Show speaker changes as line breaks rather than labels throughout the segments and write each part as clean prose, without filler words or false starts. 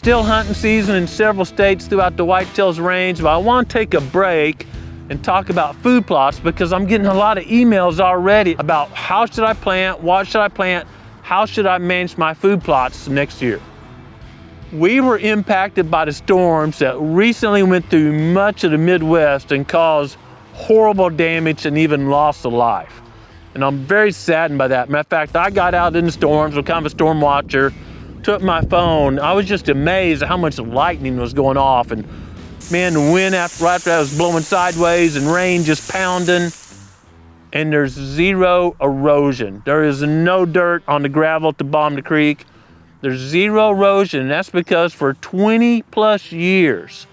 Still hunting season in several states throughout the Whitetails range, but I want to take a break and talk about food plots because I'm getting a lot of emails already about how should I plant, what should I plant, how should I manage my food plots next year. We were impacted by the storms that recently went through much of the Midwest and caused horrible damage and even loss of life. And I'm very saddened by that. Matter of fact, I got out in the storms, was kind of a storm watcher, took my phone. I was just amazed at how much lightning was going off. And man, the wind right after that was blowing sideways and rain just pounding. And there's zero erosion. There is no dirt on the gravel at the bottom of the creek. There's zero erosion. And that's because for 20 plus years,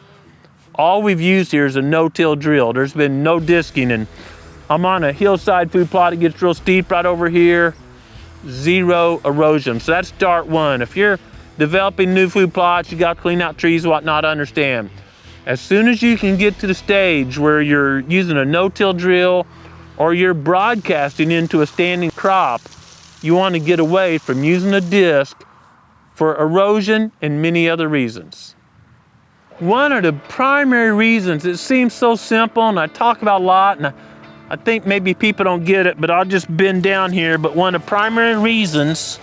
all we've used here is a no-till drill. There's been no disking. And I'm on a hillside food plot. It gets real steep right over here. Zero erosion. So that's start one. If you're developing new food plots, you got to clean out trees and whatnot, understand. As soon as you can get to the stage where you're using a no-till drill or you're broadcasting into a standing crop, you want to get away from using a disc for erosion and many other reasons. One of the primary reasons, it seems so simple and I talk about a lot, and I think maybe people don't get it, but I'll just bend down here. But one of the primary reasons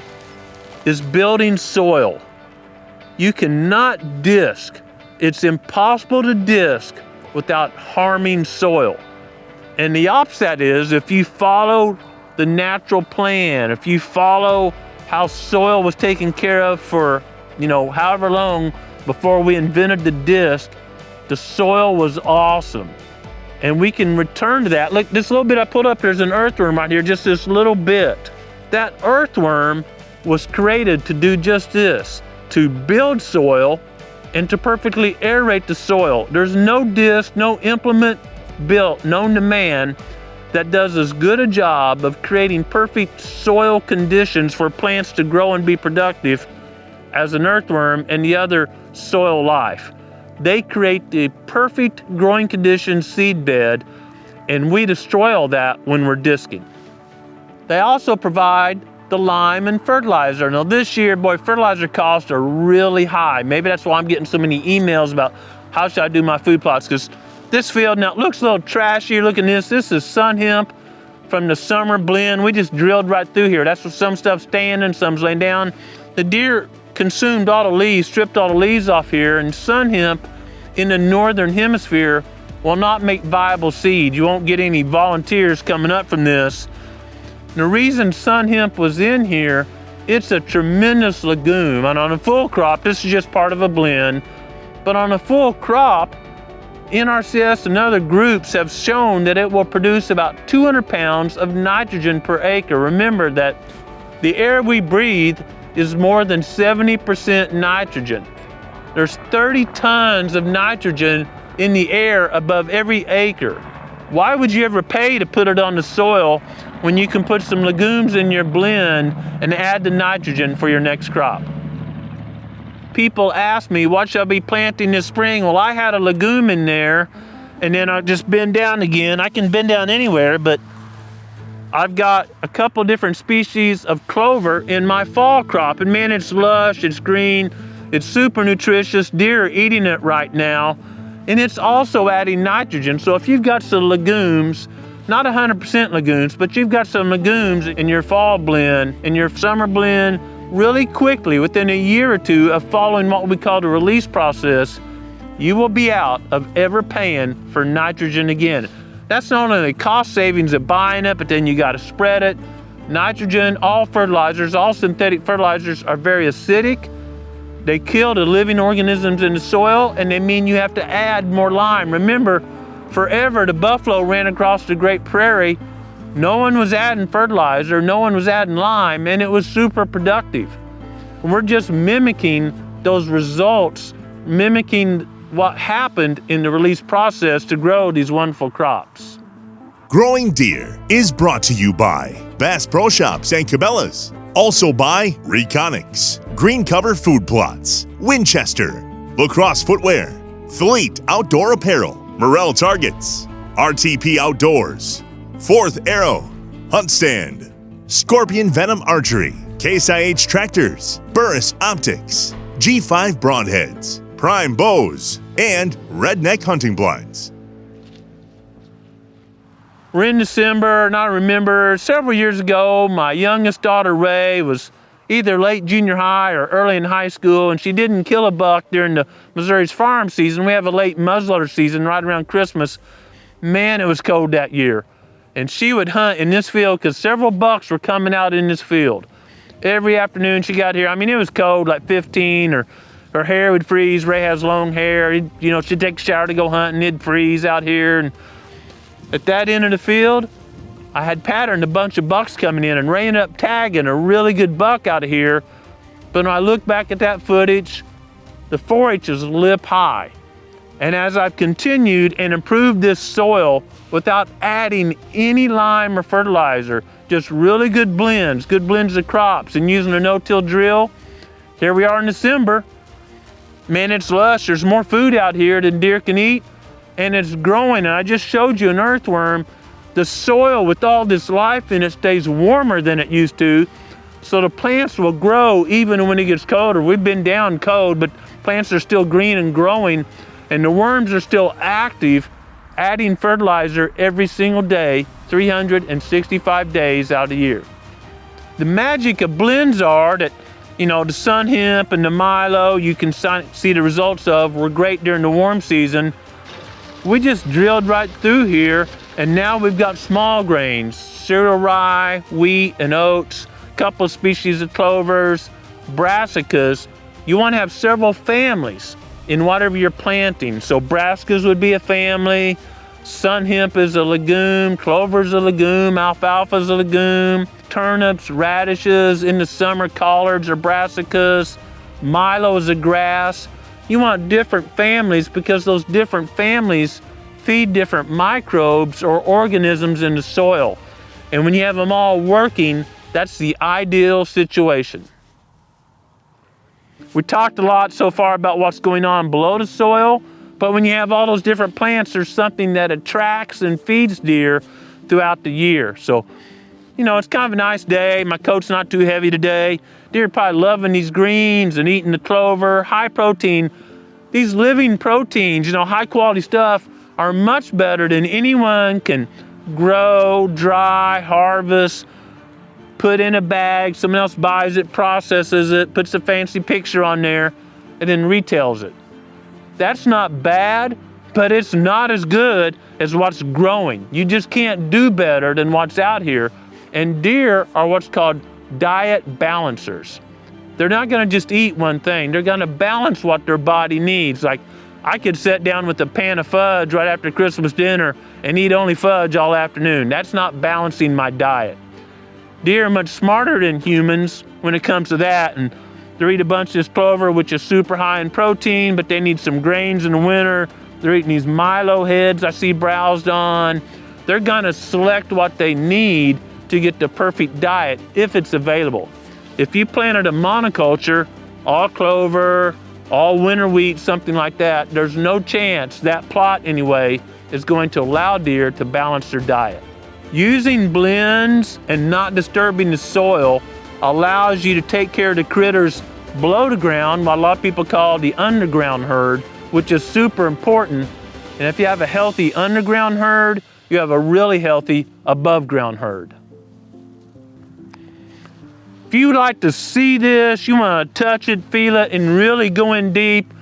is building soil. You cannot disc. It's impossible to disc without harming soil. And the opposite is if you follow the natural plan, if you follow how soil was taken care of for, however long before we invented the disc, the soil was awesome. And we can return to that. Look, this little bit I pulled up, there's an earthworm right here, just this little bit. That earthworm was created to do just this, to build soil and to perfectly aerate the soil. There's no disc, no implement built, known to man, that does as good a job of creating perfect soil conditions for plants to grow and be productive as an earthworm and the other soil life. They create the perfect growing conditions seed bed, and we destroy all that when we're disking. They also provide the lime and fertilizer. Now this year, boy, fertilizer costs are really high. Maybe that's why I'm getting so many emails about how should I do my food plots, because this field now it looks a little trashy. Look at this. This is sun hemp from the summer blend. We just drilled right through here. That's what some stuff's standing, some's laying down. The deer consumed all the leaves, stripped all the leaves off here, and sun hemp in the northern hemisphere will not make viable seed. You won't get any volunteers coming up from this. The reason sun hemp was in here, it's a tremendous legume. And on a full crop, this is just part of a blend, but on a full crop, NRCS and other groups have shown that it will produce about 200 pounds of nitrogen per acre. Remember that the air we breathe is more than 70% nitrogen. There's 30 tons of nitrogen in the air above every acre. Why would you ever pay to put it on the soil when you can put some legumes in your blend and add the nitrogen for your next crop? People ask me, what shall I be planting this spring? Well, I had a legume in there, and then I just bend down again. I can bend down anywhere, but I've got a couple different species of clover in my fall crop, and man, it's lush, it's green, it's super nutritious. Deer are eating it right now, and it's also adding nitrogen. So if you've got some legumes, not 100% legumes, but you've got some legumes in your fall blend, in your summer blend, really quickly, within a year or two of following what we call the release process, you will be out of ever paying for nitrogen again. That's not only the cost savings of buying it, but then you got to spread it. Nitrogen, all fertilizers, all synthetic fertilizers are very acidic. They kill the living organisms in the soil, and they mean you have to add more lime. Remember, forever the buffalo ran across the Great Prairie. No one was adding fertilizer, no one was adding lime, and it was super productive. We're just mimicking those results, mimicking what happened in the release process to grow these wonderful crops.
Growing Deer is brought to you by Bass Pro Shops and Cabela's. Also by Reconics, Green Cover Food Plots, Winchester, Lacrosse Footwear, Fleet Outdoor Apparel, Morel Targets, RTP Outdoors, Fourth Arrow, Hunt Stand, Scorpion Venom Archery, Case IH Tractors, Burris Optics, G5 broadheads, prime bows, and redneck hunting blinds.
We're in December, and I remember several years ago, my youngest daughter, Ray, was either late junior high or early in high school, and she didn't kill a buck during the Missouri's farm season. We have a late muzzleloader season right around Christmas. Man, it was cold that year. And she would hunt in this field because several bucks were coming out in this field. Every afternoon she got here, I mean, it was cold, like 15, or her hair would freeze. Ray has long hair. She'd take a shower to go hunting, it'd freeze out here. And at that end of the field, I had patterned a bunch of bucks coming in, and Ray ended up tagging a really good buck out of here. But when I look back at that footage, the 4-H is lip high. And as I've continued and improved this soil without adding any lime or fertilizer, just really good blends of crops, and using a no-till drill, here we are in December. Man, it's lush. There's more food out here than deer can eat, and it's growing. And I just showed you an earthworm. The soil with all this life in it stays warmer than it used to, so the plants will grow even when it gets colder. We've been down cold, but plants are still green and growing, and the worms are still active, adding fertilizer every single day, 365 days out of the year. The magic of blends are that, the sun hemp and the milo, you can see the results of, were great during the warm season. We just drilled right through here, and now we've got small grains, cereal rye, wheat, and oats, a couple of species of clovers, brassicas. You want to have several families in whatever you're planting. So brassicas would be a family, sun hemp is a legume, clover's a legume, alfalfa's a legume, turnips, radishes, in the summer collards or brassicas, milo is a grass. You want different families because those different families feed different microbes or organisms in the soil. And when you have them all working, that's the ideal situation. We talked a lot so far about what's going on below the soil, but when you have all those different plants, there's something that attracts and feeds deer throughout the year. So, it's kind of a nice day. My coat's not too heavy today. Deer are probably loving these greens and eating the clover, high protein. These living proteins, high quality stuff, are much better than anyone can grow, dry, harvest, put in a bag, someone else buys it, processes it, puts a fancy picture on there, and then retails it. That's not bad, but it's not as good as what's growing. You just can't do better than what's out here. And deer are what's called diet balancers. They're not gonna just eat one thing. They're gonna balance what their body needs. Like, I could sit down with a pan of fudge right after Christmas dinner and eat only fudge all afternoon. That's not balancing my diet. Deer are much smarter than humans when it comes to that, and they eat a bunch of this clover, which is super high in protein, but they need some grains in the winter. They're eating these milo heads I see browsed on. They're gonna select what they need to get the perfect diet if it's available. If you planted a monoculture, all clover, all winter wheat, something like that, there's no chance that plot anyway is going to allow deer to balance their diet. Using blends and not disturbing the soil allows you to take care of the critters below the ground, what a lot of people call the underground herd, which is super important. And if you have a healthy underground herd, you have a really healthy above ground herd. If you'd like to see this, you want to touch it, feel it, and really go in deep,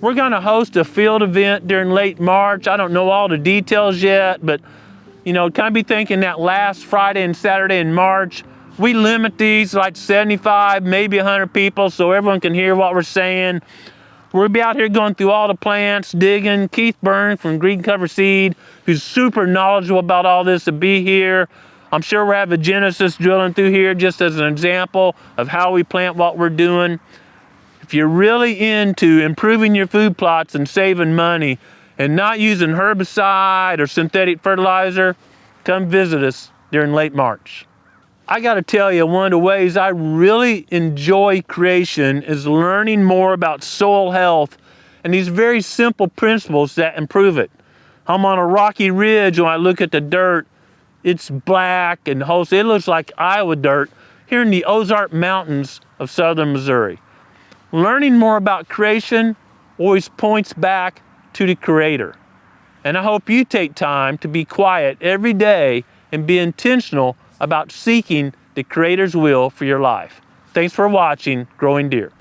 we're going to host a field event during late March. I don't know all the details yet, but kind of be thinking that last Friday and Saturday in March. We limit these like 75, maybe 100 people so everyone can hear what we're saying. We'll be out here going through all the plants, digging. Keith Byrne from Green Cover Seed, who's super knowledgeable about all this, to be here. I'm sure we'll have a Genesis drilling through here just as an example of how we plant what we're doing. If you're really into improving your food plots and saving money and not using herbicide or synthetic fertilizer, come visit us during late March. I gotta tell you, one of the ways I really enjoy creation is learning more about soil health and these very simple principles that improve it. I'm on a rocky ridge. When I look at the dirt, it's black and it looks like Iowa dirt here in the Ozark Mountains of southern Missouri. Learning more about creation always points back to the Creator. And I hope you take time to be quiet every day and be intentional about seeking the Creator's will for your life. Thanks for watching Growing Deer.